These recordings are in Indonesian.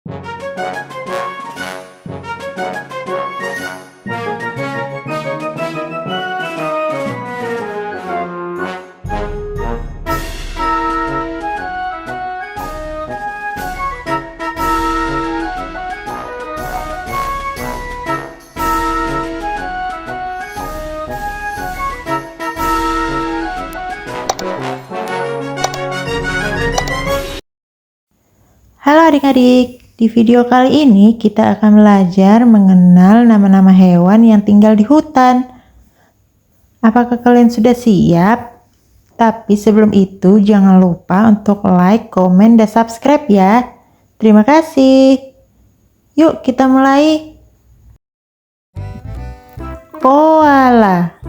Halo adik-adik, di video kali ini kita akan belajar mengenal nama-nama hewan yang tinggal di hutan. Apakah kalian sudah siap? Tapi sebelum itu jangan lupa untuk like, komen, dan subscribe ya. Terima kasih. Yuk kita mulai. Koala.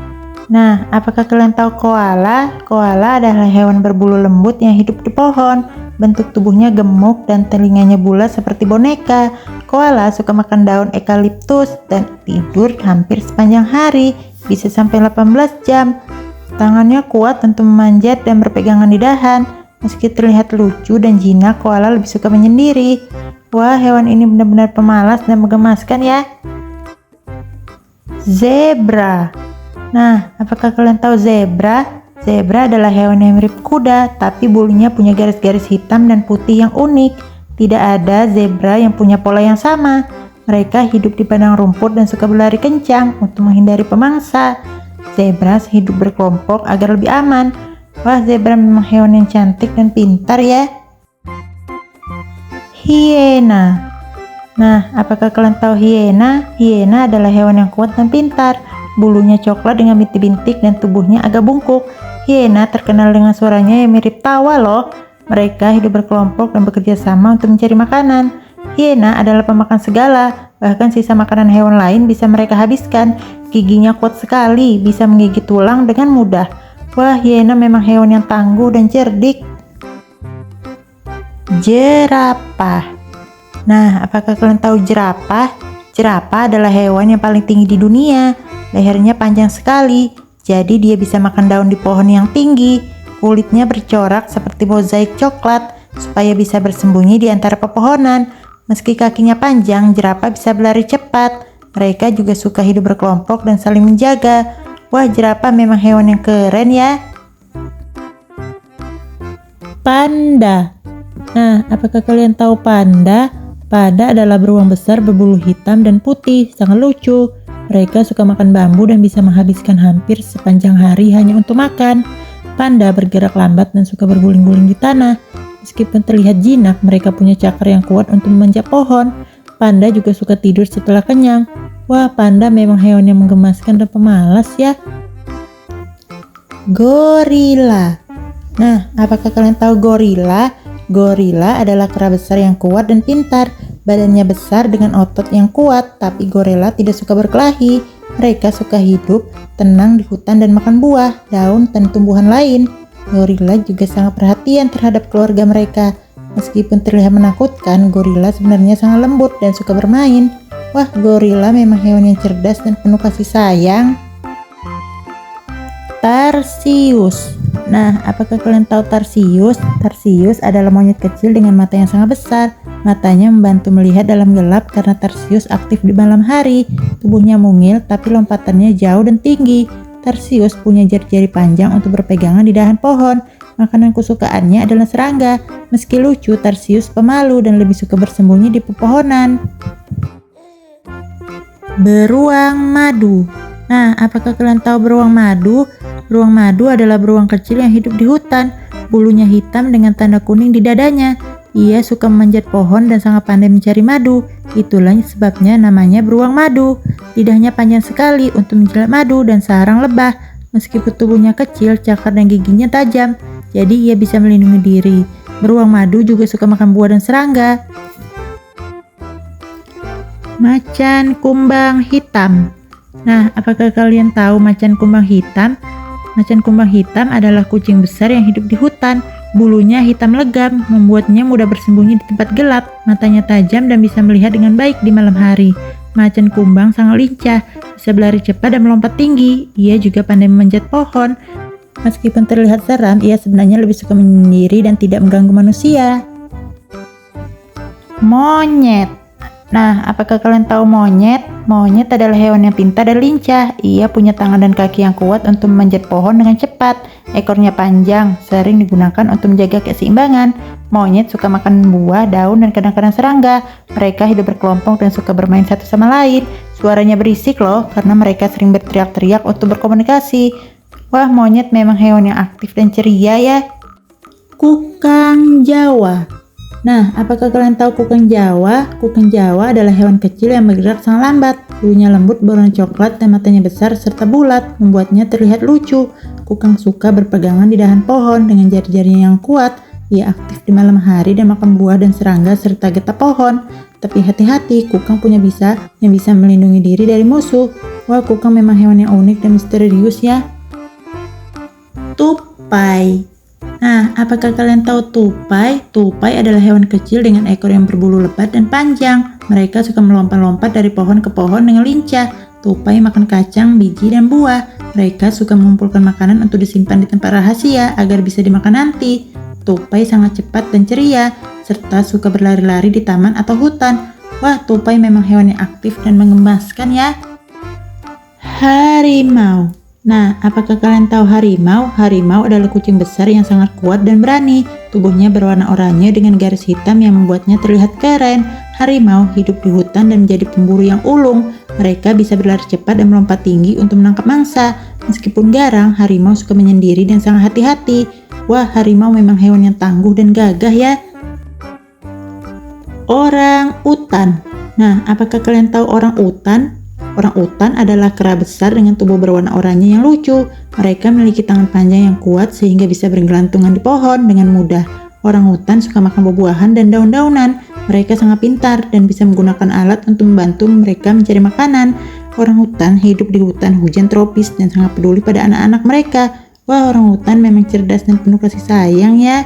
Nah, apakah kalian tahu koala? Koala adalah hewan berbulu lembut yang hidup di pohon. Bentuk tubuhnya gemuk dan telinganya bulat seperti boneka. Koala suka makan daun eukaliptus dan tidur hampir sepanjang hari, bisa sampai 18 jam. Tangannya kuat untuk memanjat dan berpegangan di dahan. Meski terlihat lucu dan jinak, koala lebih suka menyendiri. Wah, hewan ini benar-benar pemalas dan menggemaskan ya. Zebra. Nah, apakah kalian tahu zebra? Zebra adalah hewan yang mirip kuda, tapi bulunya punya garis-garis hitam dan putih yang unik. Tidak ada zebra yang punya pola yang sama. Mereka hidup di padang rumput dan suka berlari kencang untuk menghindari pemangsa. Zebra hidup berkelompok agar lebih aman. Wah, zebra memang hewan yang cantik dan pintar ya. Hiena. Nah, apakah kalian tahu hiena? Hiena adalah hewan yang kuat dan pintar. Bulunya coklat dengan bintik-bintik dan tubuhnya agak bungkuk. Hiena terkenal dengan suaranya yang mirip tawa loh. Mereka hidup berkelompok dan bekerja sama untuk mencari makanan. Hiena adalah pemakan segala, bahkan sisa makanan hewan lain bisa mereka habiskan. Giginya kuat sekali, bisa menggigit tulang dengan mudah. Wah, hiena memang hewan yang tangguh dan cerdik. Jerapah. Nah, apakah kalian tahu jerapah? Jerapah adalah hewan yang paling tinggi di dunia. Lehernya panjang sekali, jadi dia bisa makan daun di pohon yang tinggi. Kulitnya bercorak seperti mozaik coklat, supaya bisa bersembunyi di antara pepohonan. Meski kakinya panjang, jerapah bisa berlari cepat. Mereka juga suka hidup berkelompok dan saling menjaga. Wah, jerapah memang hewan yang keren ya. Panda. Nah, apakah kalian tahu panda? Panda adalah beruang besar berbulu hitam dan putih, sangat lucu. Mereka suka makan bambu dan bisa menghabiskan hampir sepanjang hari hanya untuk makan. Panda bergerak lambat dan suka berguling-guling di tanah. Meskipun terlihat jinak, mereka punya cakar yang kuat untuk memanjat pohon. Panda juga suka tidur setelah kenyang. Wah, panda memang hewan yang menggemaskan dan pemalas ya. Gorila. Nah, apakah kalian tahu gorila? Gorila adalah kera besar yang kuat dan pintar. Badannya besar dengan otot yang kuat, tapi gorila tidak suka berkelahi. Mereka suka hidup tenang di hutan dan makan buah, daun, dan tumbuhan lain. Gorila juga sangat perhatian terhadap keluarga mereka. Meskipun terlihat menakutkan, gorila sebenarnya sangat lembut dan suka bermain. Wah, gorila memang hewan yang cerdas dan penuh kasih sayang. Tarsius. Nah, apakah kalian tahu tarsius? Tarsius adalah monyet kecil dengan mata yang sangat besar. Matanya membantu melihat dalam gelap karena tarsius aktif di malam hari. Tubuhnya mungil tapi lompatannya jauh dan tinggi. Tarsius punya jari-jari panjang untuk berpegangan di dahan pohon. Makanan kesukaannya adalah serangga. Meski lucu, tarsius pemalu dan lebih suka bersembunyi di pepohonan. Beruang madu. Nah, apakah kalian tahu beruang madu? Beruang madu adalah beruang kecil yang hidup di hutan. Bulunya hitam dengan tanda kuning di dadanya. Ia suka memanjat pohon dan sangat pandai mencari madu. Itulah sebabnya namanya beruang madu. Lidahnya panjang sekali untuk menjilat madu dan sarang lebah. Meskipun tubuhnya kecil, cakar dan giginya tajam, jadi ia bisa melindungi diri. Beruang madu juga suka makan buah dan serangga. Macan kumbang hitam. Nah, apakah kalian tahu macan kumbang hitam? Macan kumbang hitam adalah kucing besar yang hidup di hutan. Bulunya hitam legam, membuatnya mudah bersembunyi di tempat gelap. Matanya tajam dan bisa melihat dengan baik di malam hari. Macan kumbang sangat lincah, bisa berlari cepat dan melompat tinggi. Ia juga pandai memanjat pohon. Meskipun terlihat seram, ia sebenarnya lebih suka menyendiri dan tidak mengganggu manusia. Monyet. Nah, apakah kalian tahu monyet? Monyet adalah hewan yang pintar dan lincah. Ia punya tangan dan kaki yang kuat untuk memanjat pohon dengan cepat. Ekornya panjang, sering digunakan untuk menjaga keseimbangan. Monyet suka makan buah, daun, dan kadang-kadang serangga. Mereka hidup berkelompok dan suka bermain satu sama lain. Suaranya berisik loh, karena mereka sering berteriak-teriak untuk berkomunikasi. Wah, monyet memang hewan yang aktif dan ceria ya. Kukang Jawa. Nah, apakah kalian tahu kukang Jawa? Kukang Jawa adalah hewan kecil yang bergerak sangat lambat. Bulunya lembut, berwarna coklat, dan matanya besar serta bulat, membuatnya terlihat lucu. Kukang suka berpegangan di dahan pohon dengan jari-jarinya yang kuat. Ia aktif di malam hari dan makan buah dan serangga serta getah pohon. Tapi hati-hati, kukang punya bisa yang bisa melindungi diri dari musuh. Wah, kukang memang hewan yang unik dan misterius ya. Tupai. Nah, apakah kalian tahu tupai? Tupai adalah hewan kecil dengan ekor yang berbulu lebat dan panjang. Mereka suka melompat-lompat dari pohon ke pohon dengan lincah. Tupai makan kacang, biji, dan buah. Mereka suka mengumpulkan makanan untuk disimpan di tempat rahasia agar bisa dimakan nanti. Tupai sangat cepat dan ceria, serta suka berlari-lari di taman atau hutan. Wah, tupai memang hewan yang aktif dan mengemaskan ya. Harimau. Nah, apakah kalian tahu harimau? Harimau adalah kucing besar yang sangat kuat dan berani. Tubuhnya berwarna oranye dengan garis hitam yang membuatnya terlihat keren. Harimau hidup di hutan dan menjadi pemburu yang ulung. Mereka bisa berlari cepat dan melompat tinggi untuk menangkap mangsa. Meskipun garang, harimau suka menyendiri dan sangat hati-hati. Wah, harimau memang hewan yang tangguh dan gagah ya. Orang utan. Nah, apakah kalian tahu orang utan? Orang utan adalah kera besar dengan tubuh berwarna oranye yang lucu. Mereka memiliki tangan panjang yang kuat sehingga bisa bergelantungan di pohon dengan mudah. Orang utan suka makan buah-buahan dan daun-daunan. Mereka sangat pintar dan bisa menggunakan alat untuk membantu mereka mencari makanan. Orang utan hidup di hutan hujan tropis dan sangat peduli pada anak-anak mereka. Wah, orang utan memang cerdas dan penuh kasih sayang ya.